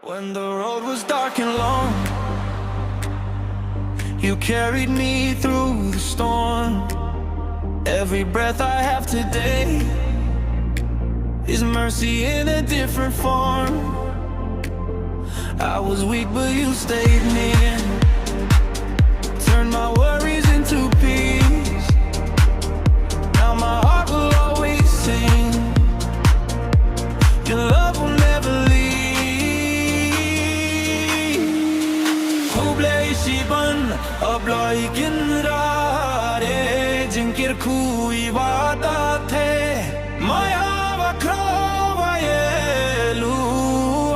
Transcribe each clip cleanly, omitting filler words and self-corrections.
When the road was dark and long, you carried me through the storm. Every breath I have today is mercy in a different form. I was weak but you stayed near, turned my worries into peace. Now my heart will always sing, your love will never leave. Shibun ablai kinrare jinkir kui wada the Maia va khro va yelu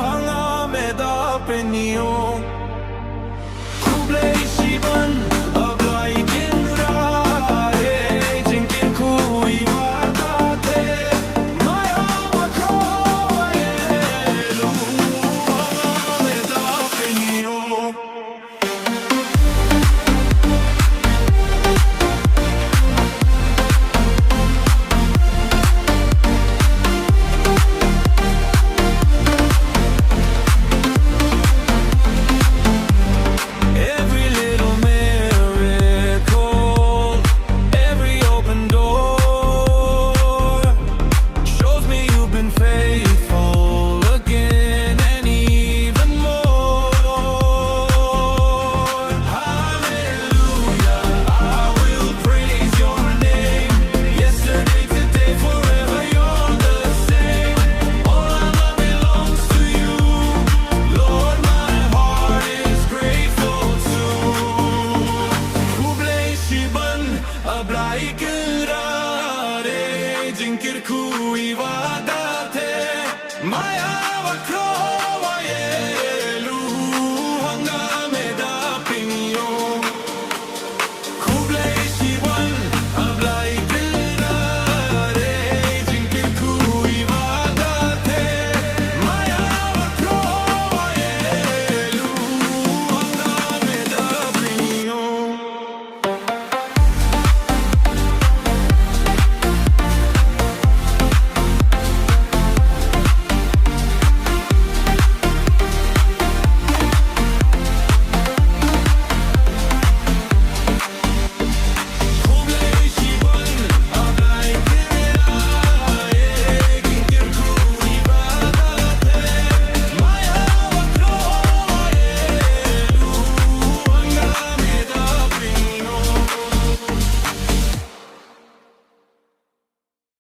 hanga me da peniyo.